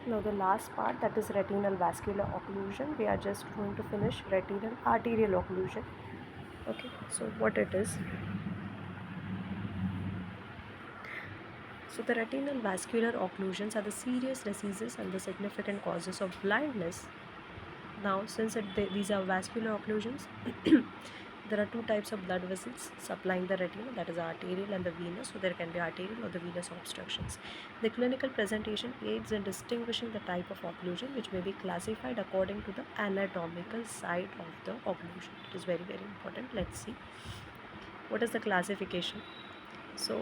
Now the last part, that is retinal vascular occlusion. We are just going to finish retinal arterial occlusion. Okay, so what it is. So the retinal vascular occlusions are the serious diseases and the significant causes of blindness. Now, since these are vascular occlusions, there are two types of blood vessels supplying the retina, that is arterial and the venous. So there can be arterial or the venous obstructions. The clinical presentation aids in distinguishing the type of occlusion, which may be classified according to the anatomical site of the occlusion. It is very, very important. Let's see what is the classification. So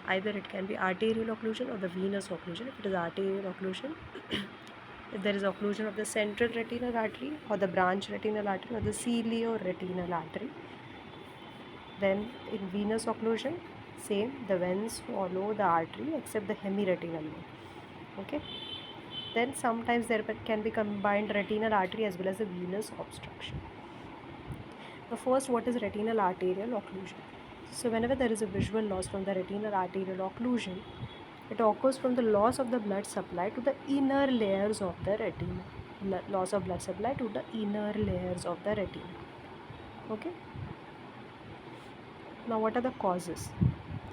either it can be arterial occlusion or the venous occlusion. If it is arterial occlusion, if there is occlusion of the central retinal artery or the branch retinal artery or the cilio-retinal artery. Then in venous occlusion, same, the veins follow the artery except the hemiretinal one. Okay. Then sometimes there can be combined retinal artery as well as a venous obstruction. The first, what is retinal arterial occlusion? So whenever there is a visual loss from the retinal arterial occlusion, it occurs from the loss of the blood supply to the inner layers of the retina. Loss of blood supply to the inner layers of the retina. Okay. Now what are the causes?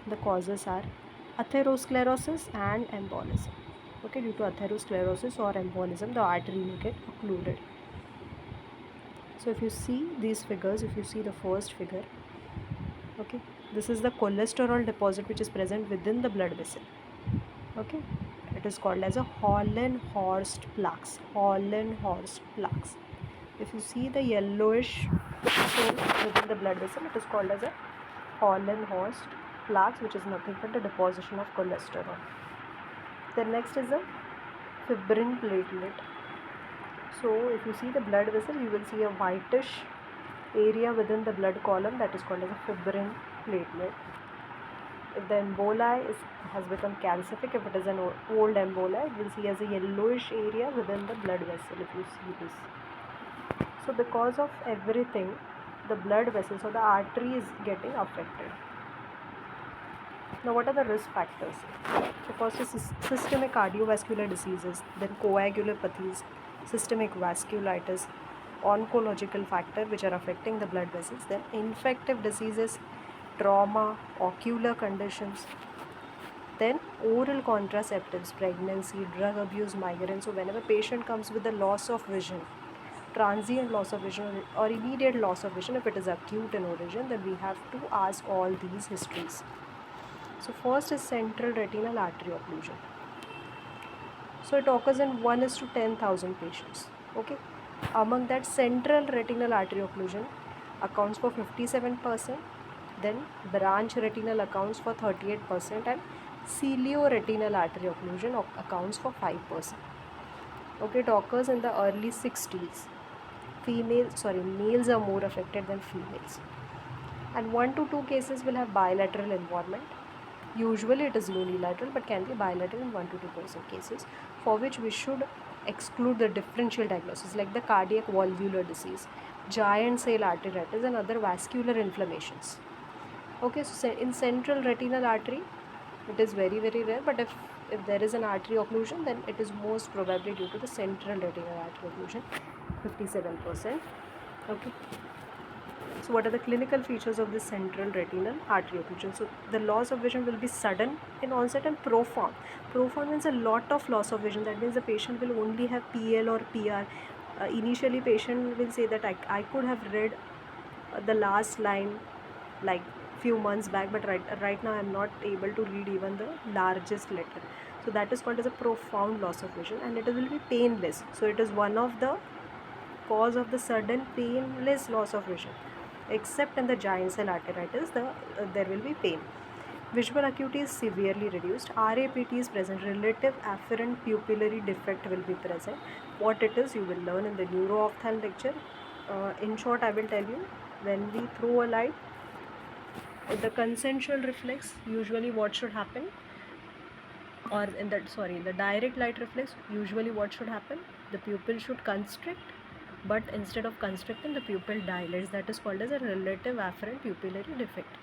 The causes are atherosclerosis and embolism. Okay, due to atherosclerosis or embolism, the artery will get occluded. So if you see these figures, if you see the first figure, okay, this is the cholesterol deposit which is present within the blood vessel. Okay, it is called as a Hollenhorst plaques. Hollenhorst plaques. If you see the yellowish stone within the blood vessel, it is called as a Hollenhorst plaques, which is nothing but the deposition of cholesterol. Then next is a fibrin platelet. So if you see the blood vessel, you will see a whitish area within the blood column, that is called as a fibrin platelet. If the emboli has become calcific, if it is an old emboli, you will see as a yellowish area within the blood vessel if you see this. So because of everything, the blood vessels or the artery is getting affected. Now what are the risk factors? So first is systemic cardiovascular diseases, then coagulopathies, systemic vasculitis, oncological factor which are affecting the blood vessels, then infective diseases, trauma, ocular conditions, then oral contraceptives, pregnancy, drug abuse, migraine. So whenever patient comes with the loss of vision, transient loss of vision or immediate loss of vision, if it is acute in origin, then we have to ask all these histories. So first is central retinal artery occlusion. So it occurs in 1:10,000 patients. Okay. Among that, central retinal artery occlusion accounts for 57%. Then branch retinal accounts for 38%, and cilio-retinal artery occlusion accounts for 5%. Okay, it occurs in the early 60s. Males are more affected than females. And 1 to 2 cases will have bilateral involvement. Usually it is unilateral, but can be bilateral in 1 to 2% cases, for which we should exclude the differential diagnosis like the cardiac valvular disease, giant cell arteritis, and other vascular inflammations. Okay, so in central retinal artery, it is very, very rare, but if there is an artery occlusion, then it is most probably due to the central retinal artery occlusion, 57%. Okay. So what are the clinical features of the central retinal artery occlusion? So the loss of vision will be sudden in onset and profound. Profound means a lot of loss of vision. That means the patient will only have PL or PR. Initially patient will say that I could have read the last line like few months back, but right now I am not able to read even the largest letter. So that is called as a profound loss of vision, and it will be painless. So it is one of the cause of the sudden painless loss of vision. Except in the giant cell arteritis, there will be pain. Visual acuity is severely reduced. RAPT is present. Relative afferent pupillary defect will be present. What it is, you will learn in the neuro-ophthalm lecture. In short, I will tell you, when we throw a light, the consensual reflex, usually what should happen, or in the direct light reflex, usually what should happen, the pupil should constrict, but instead of constricting, the pupil dilates. That is called as a relative afferent pupillary defect.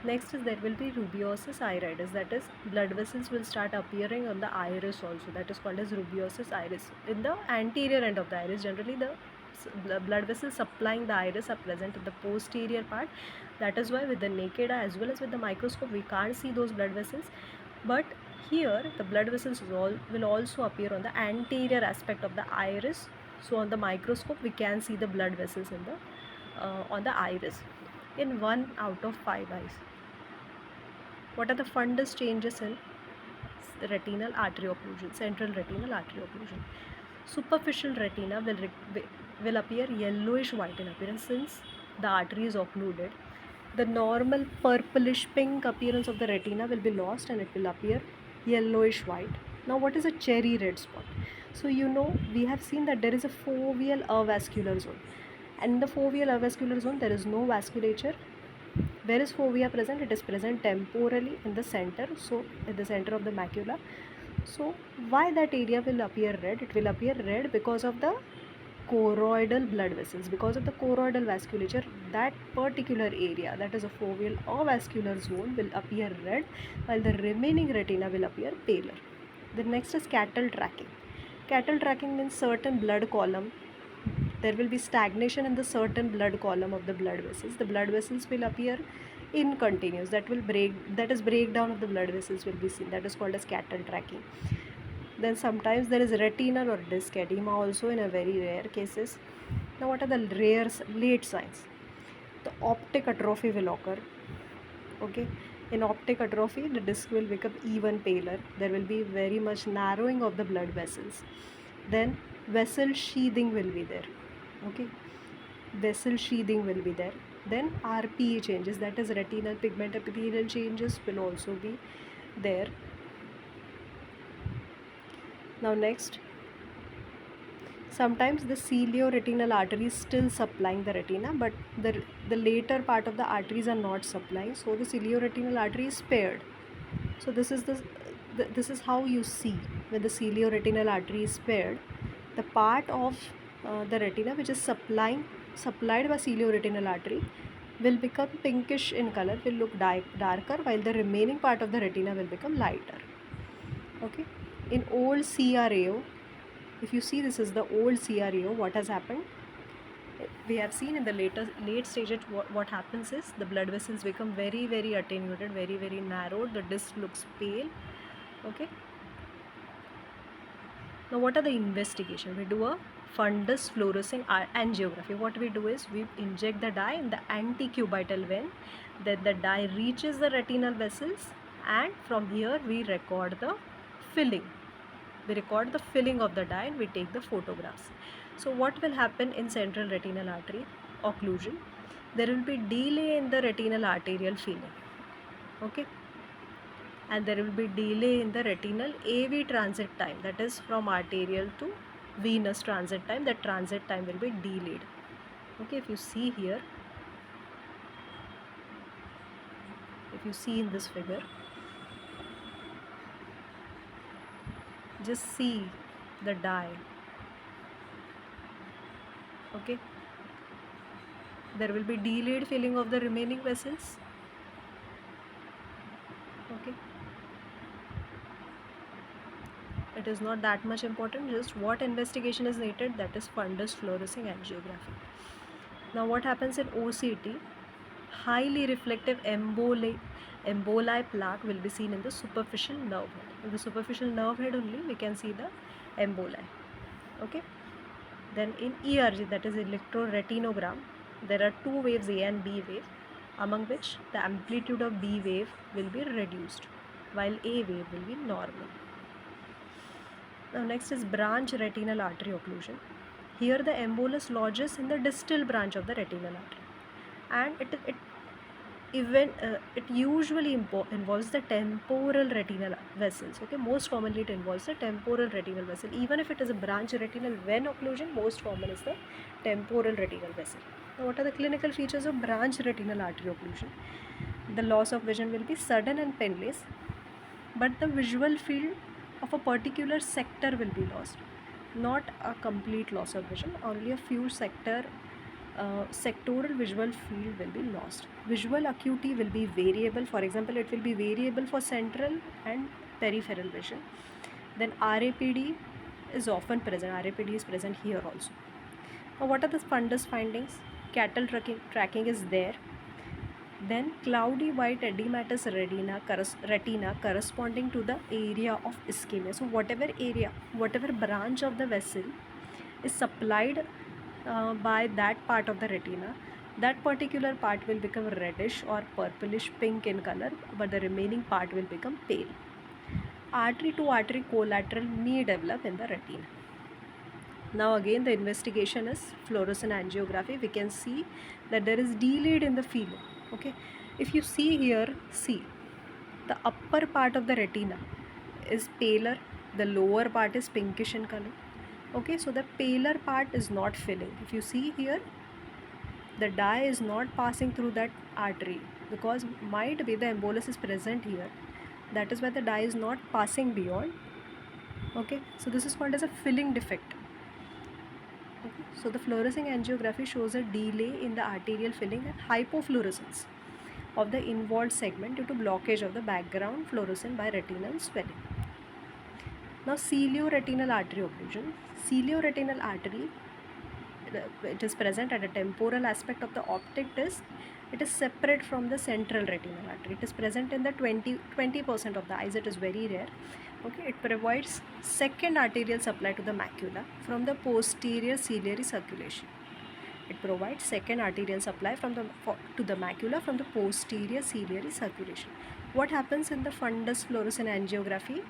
Next is there will be rubeosis iridis, that is blood vessels will start appearing on the iris also, that is called as rubeosis iris. In the anterior end of the iris, generally the blood vessels supplying the iris are present in the posterior part. That is why with the naked eye as well as with the microscope we can't see those blood vessels. But here the blood vessels will also appear on the anterior aspect of the iris. So on the microscope we can see the blood vessels in the on the iris in 1 out of 5 eyes. What are the fundus changes in retinal artery occlusion, central retinal artery occlusion? Superficial retina will appear yellowish white in appearance since the artery is occluded. The normal purplish pink appearance of the retina will be lost and it will appear yellowish white. Now what is a cherry red spot? So we have seen that there is a foveal avascular zone, and in the foveal avascular zone there is no vasculature. Where is fovea present? It is present temporally in the center, so at the center of the macula. So why that area will appear red? It will appear red because of the choroidal blood vessels. Because of the choroidal vasculature, that particular area, that is a foveal or vascular zone, will appear red, while the remaining retina will appear paler. The next is cattle tracking. Cattle tracking means certain blood column. There will be stagnation in the certain blood column of the blood vessels. The blood vessels will appear incontinuous. That is breakdown of the blood vessels will be seen. That is called as cattle tracking. Then sometimes there is retinal or disc edema also in a very rare cases. Now what are the late signs? The optic atrophy will occur. Okay, in optic atrophy the disc will become even paler. There will be very much narrowing of the blood vessels. Then vessel sheathing will be there. Okay, vessel sheathing will be there. Then RPE changes, that is retinal pigment epithelial changes, will also be there. Now next, sometimes the cilio-retinal artery is still supplying the retina, but the later part of the arteries are not supplying, so the cilio-retinal artery is spared. So this is how you see when the cilio-retinal artery is spared. The part of the retina which is supplied by cilio-retinal artery will become pinkish in color, will look darker, while the remaining part of the retina will become lighter. Okay, in old CRAO, if you see, this is the old CRAO, what has happened? We have seen in the late stages what happens is the blood vessels become very attenuated, very narrowed, the disc looks pale. Okay, now what are the investigation? We do a fundus fluorescing angiography. What we do is we inject the dye in the antecubital vein, then the dye reaches the retinal vessels, and from here we record the filling. We record the filling of the dye and we take the photographs. So what will happen in central retinal artery occlusion? There will be delay in the retinal arterial filling. Okay, and there will be delay in the retinal AV transit time, that is from arterial to venous transit time. That transit time will be delayed. Okay, if you see here, if you see in this figure, just see the dye. Okay, there will be delayed filling of the remaining vessels. Okay, it is not that much important, just what investigation is needed, that is fundus fluorescing angiography. Now what happens in OCT? Highly reflective emboli plaque will be seen in the superficial nerve head. In the superficial nerve head only we can see the emboli. Okay, then in ERG, that is electroretinogram, there are two waves, A and B wave, among which the amplitude of B wave will be reduced while A wave will be normal. Now next is branch retinal artery occlusion. Here the embolus lodges in the distal branch of the retinal artery, and it usually involves the temporal retinal vessels. Okay, most commonly it involves the temporal retinal vessel. Even if it is a branch retinal vein occlusion, most common is the temporal retinal vessel. Now what are the clinical features of branch retinal artery occlusion? The loss of vision will be sudden and painless, but the visual field of a particular sector will be lost. Not a complete loss of vision, only a few sector sectoral visual field will be lost. Visual acuity will be variable. For example, it will be variable for central and peripheral vision. Then RAPD is often present. RAPD is present here also. Now, what are the fundus findings? Cattle tracking is there. Then cloudy white edematous retina corresponding to the area of ischemia. So whatever area, whatever branch of the vessel is supplied by that part of the retina, that particular part will become reddish or purplish pink in color, but the remaining part will become pale. Artery to artery collateral may develop in the retina. Now again the investigation is fluorescent angiography. We can see that there is delayed in the field. Okay, if you see here, see the upper part of the retina is paler, the lower part is pinkish in color. Okay, so the paler part is not filling. If you see here, the dye is not passing through that artery because might be the embolus is present here. That is why the dye is not passing beyond. Okay, so this is called as a filling defect. Okay. So the fluorescent angiography shows a delay in the arterial filling and hypofluorescence of the involved segment due to blockage of the background fluorescent by retinal swelling. Now cilioretinal artery occlusion. Cilioretinal artery, it is present at a temporal aspect of the optic disc. It is separate from the central retinal artery. It is present in the 20% of the eyes. It is very rare. Okay, it provides second arterial supply to the macula from the posterior ciliary circulation. It provides second arterial supply to the macula from the posterior ciliary circulation. What happens in the fundus fluorescent angiography?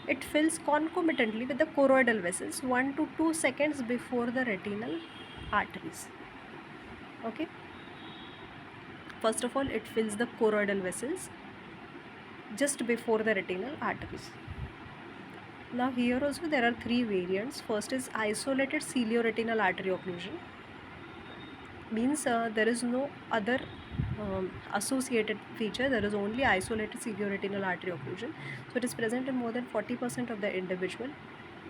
It fills concomitantly with the choroidal vessels 1 to 2 seconds before the retinal arteries. Okay. First of all, it fills the choroidal vessels just before the retinal arteries. Now here also there are three variants. First is isolated cilioretinal artery occlusion. Means there is no other associated feature, there is only isolated cilioretinal artery occlusion. So it is present in more than 40% of the individual,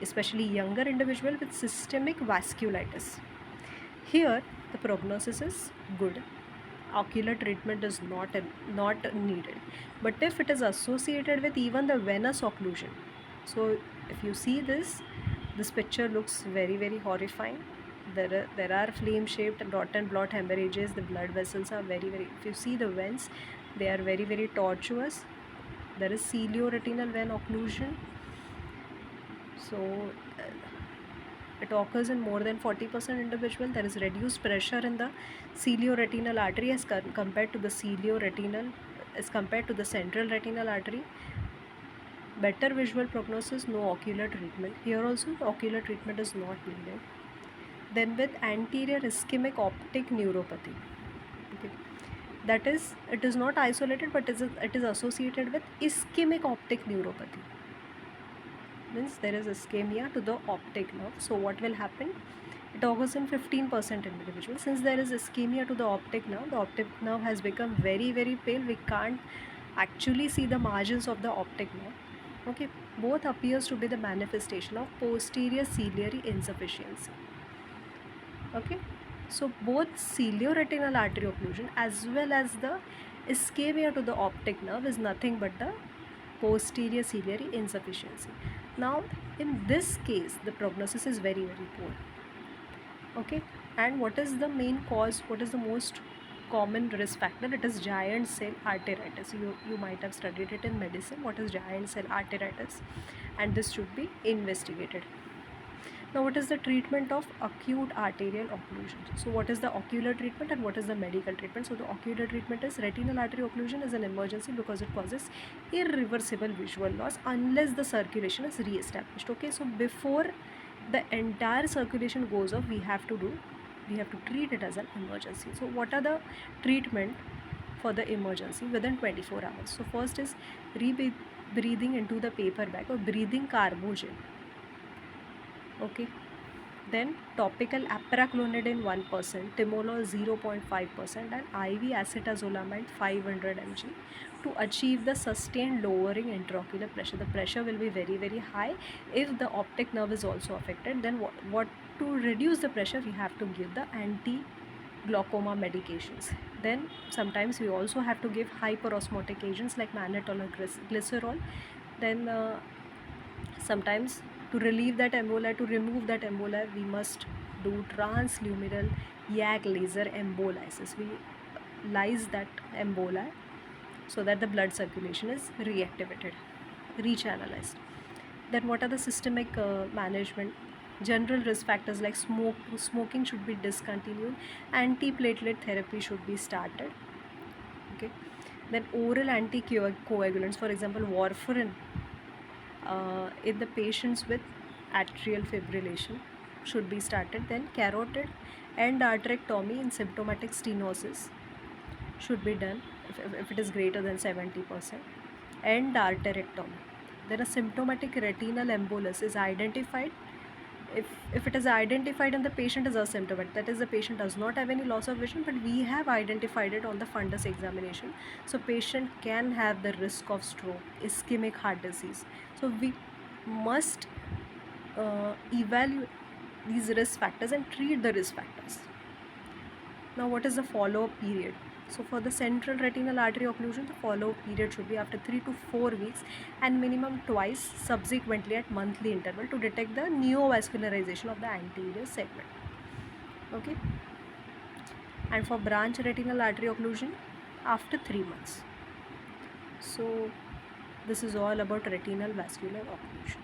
especially younger individual with systemic vasculitis. Here the prognosis is good. Ocular treatment is not needed. But if it is associated with even the venous occlusion, so if you see this picture looks very, very horrifying. There are flame shaped dot and blot hemorrhages. The blood vessels are very, very, if you see the veins, they are very, very tortuous. There is cilioretinal vein occlusion. So it occurs in more than 40% individual. There is reduced pressure in the cilioretinal artery as compared to the central retinal artery. Better visual prognosis, no ocular treatment. Here also the ocular treatment is not needed. Then with anterior ischemic optic neuropathy. Okay. That is, it is not isolated, but it is associated with ischemic optic neuropathy. Means there is ischemia to the optic nerve. So what will happen? It occurs in 15% individuals. Since there is ischemia to the optic nerve has become very, very pale. We can't actually see the margins of the optic nerve. Okay, both appears to be the manifestation of posterior ciliary insufficiency. Okay, so both cilioretinal artery occlusion as well as the ischemia to the optic nerve is nothing but the posterior ciliary insufficiency. Now in this case the prognosis is very, very poor. Okay, and what is the main cause? What is the most common risk factor? It is giant cell arteritis. You might have studied it in medicine. What is giant cell arteritis? And this should be investigated. Now what is the treatment of acute arterial occlusion? So what is the ocular treatment and what is the medical treatment? So the ocular treatment is retinal artery occlusion is an emergency because it causes irreversible visual loss unless the circulation is re-established. Okay, so before the entire circulation goes off, we have to treat it as an emergency. So what are the treatment for the emergency within 24 hours? So first is breathing into the paper bag or breathing carbogel. Okay, Then topical apraclonidine 1%, timolol 0.5%, and IV acetazolamide 500 mg to achieve the sustained lowering intraocular pressure. The pressure will be very, very high. If the optic nerve is also affected, then what to reduce the pressure, we have to give the anti-glaucoma medications. Then sometimes we also have to give hyperosmotic agents like mannitol or glycerol. Then sometimes to relieve that emboli, to remove that emboli, we must do transluminal YAG laser embolysis. We lyse that emboli so that the blood circulation is reactivated, rechannelized. Then what are the systemic management? General risk factors like smoking should be discontinued, antiplatelet therapy should be started. Okay. Then oral anticoagulants, for example warfarin, in the patients with atrial fibrillation should be started. Then carotid endarterectomy in symptomatic stenosis should be done if it is greater than 70%. Endarterectomy. Then a symptomatic retinal embolus is identified if it is identified and the patient is asymptomatic, that is the patient does not have any loss of vision, but we have identified it on the fundus examination, so patient can have the risk of stroke, ischemic heart disease. So we must evaluate these risk factors and treat the risk factors. Now what is the follow-up period? So for the central retinal artery occlusion, the follow-up period should be after 3 to 4 weeks and minimum twice subsequently at monthly interval to detect the neovascularization of the anterior segment. Okay. And for branch retinal artery occlusion, after 3 months. So this is all about retinal vascular occlusion.